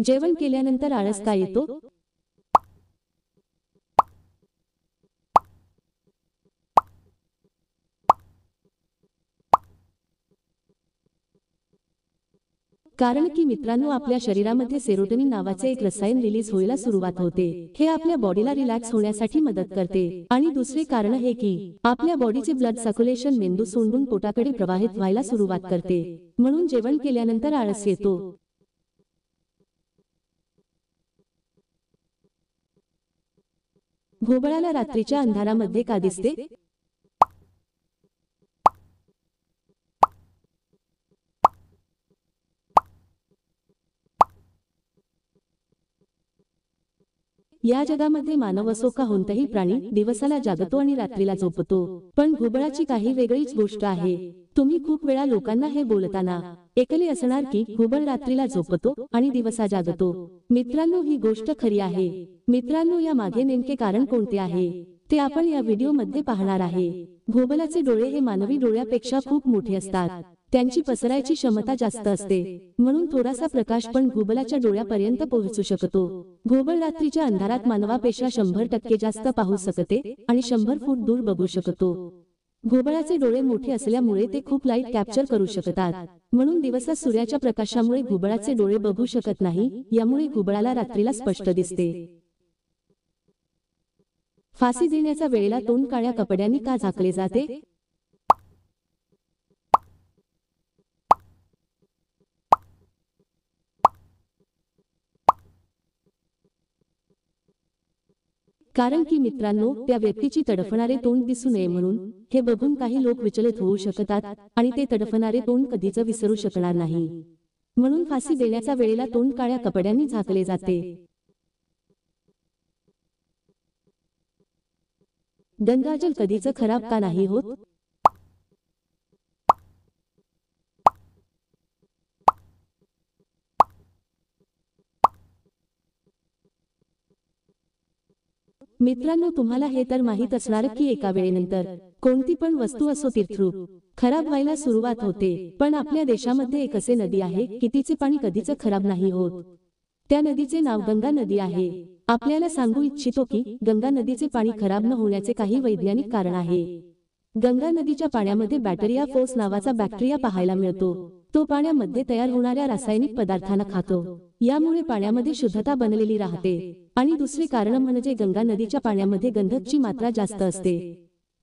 जेवण केल्यानंतर आळस का येतो? कारण की मित्रांनो, आपल्या शरीरामध्ये सेरोटोनिन नावाचे एक रसायन रिलीज व्हायला सुरुवात होते। हे आपल्या बॉडीला रिलॅक्स होण्यासाठी मदत करते। आणि दुसरे कारण हे की आपल्या बॉडीचे ब्लड सर्क्युलेशन मेंदू सोडून पोटाकडे प्रवाहित व्हायला सुरुवात करते, म्हणून जेवण केल्यानंतर आळस येतो। घोबळाला रात्रीच्या अंधारामध्ये का दिसते? या जगामध्ये मानव असो का कोणताही प्राणी दिवसाला जागतो आणि रात्रीला झोपतो, पण घुबडाची काही वेगळीच गोष्ट आहे। तुम्ही खूप वेळा लोकांना हे बोलताना ऐकले असणार की घुबड रात्रीला झोपतो आणि दिवसा जागतो। मित्रांनो, ही गोष्ट खरी आहे। मित्रांनो, या मागे नेमके कारण कोणते आहे ते आपण या व्हिडिओ मध्ये पाहणार आहे। घुबडाचे डोळे हे मानवी डोळ्यापेक्षा खूप मोठे असतात। त्यांची पसरायची क्षमता जास्त असते, म्हणून थोडासा प्रकाश पण घुबडाच्या डोळ्यापर्यंत पोहोचू शकतो। घुबड रात्रीच्या अंधारात मानवापेक्षा 100% जास्त पाहू शकते आणि 100 फूट दूर बघू शकतो। घुबडाचे डोळे मोठे असल्यामुळे ते खूप लाईट कॅप्चर करू शकतात, म्हणून दिवसा सूर्याच्या प्रकाशामुळे घुबडाचे डोळे बघू शकत नाही, यामुळे घुबडाला रात्रीला स्पष्ट दिसते। फाशी देण्याच्या वेळेला तोंड काळ्या कपड्यांनी का झाकले जाते? कारण की मित्रांनो, त्या व्यक्तीची तडफणारे तोंड दिसू नये म्हणून। हे बघून काही लोक विचलित होऊ शकतात आणि ते तडफणारे तोंड कधीच विसरू शकणार नाही, म्हणून फाशी देण्याच्या वेळेला तोंड काळ्या कपड्यांनी झाकले जाते। गंगाजल कधीच खराब का नाही होत? मित्रांनो, तुम्हाला हे तर माहित असणार की एका वेळेनंतर कोणती पण वस्तू असो तीर्थरूप खराब व्हायला सुरुवात होते, पण आपल्या देशामध्ये एक असे नदी आहे की तिचे पाणी कधीच खराब नाही होत। त्या नदीचे नाव गंगा नदी आहे। आपल्याला सांगू इच्छितो की गंगा नदीचे पाणी खराब न होण्याचे काही वैज्ञानिक कारण आहे। गंगा नदीच्या पाण्यामध्ये बॅक्टेरिया फोस नावाचा बॅक्टेरिया पाहायला मिळतो। तो पाण्यामध्ये तयार होणाऱ्या रासायनिक पदार्थांना खातो, यामुळे पाण्यामध्ये शुद्धता बनलेली राहते। आणि दुसरे कारण म्हणजे गंगा नदीच्या पाण्यामध्ये गंधकची मात्रा जास्त असते,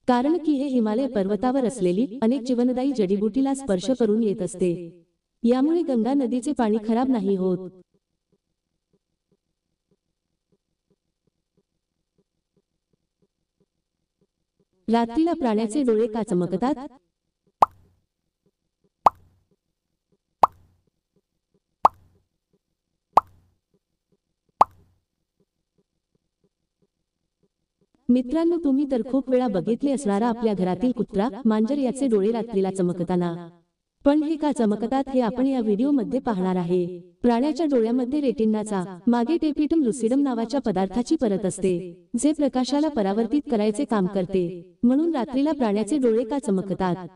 कारण की हे हिमालय पर्वतावर असलेली अनेक जीवनदायी जडीबुटीला स्पर्श करून येत असते, यामुळे गंगा नदीचे पाणी खराब नाही होत। रात्रीला प्राण्याचे डोळे का चमकतात? मित्रांनो, तुम्ही तर खूप वेळा बघितले असणार आपल्या घरातील कुत्रा, मांजर याचे डोळे रात्रीला चमकताना। पण हे का चमकतात हे आपण या व्हिडिओ मध्ये पाहणार आहे। प्राण्याच्या डोळ्यामध्ये रेटिनाचा मागे टेपिटम लुसिडम नावाच्या पदार्थाची परत असते, जे प्रकाशाला परावर्तित करायचे काम करते, म्हणून रात्रीला प्राण्याचे डोळे का चमकतात?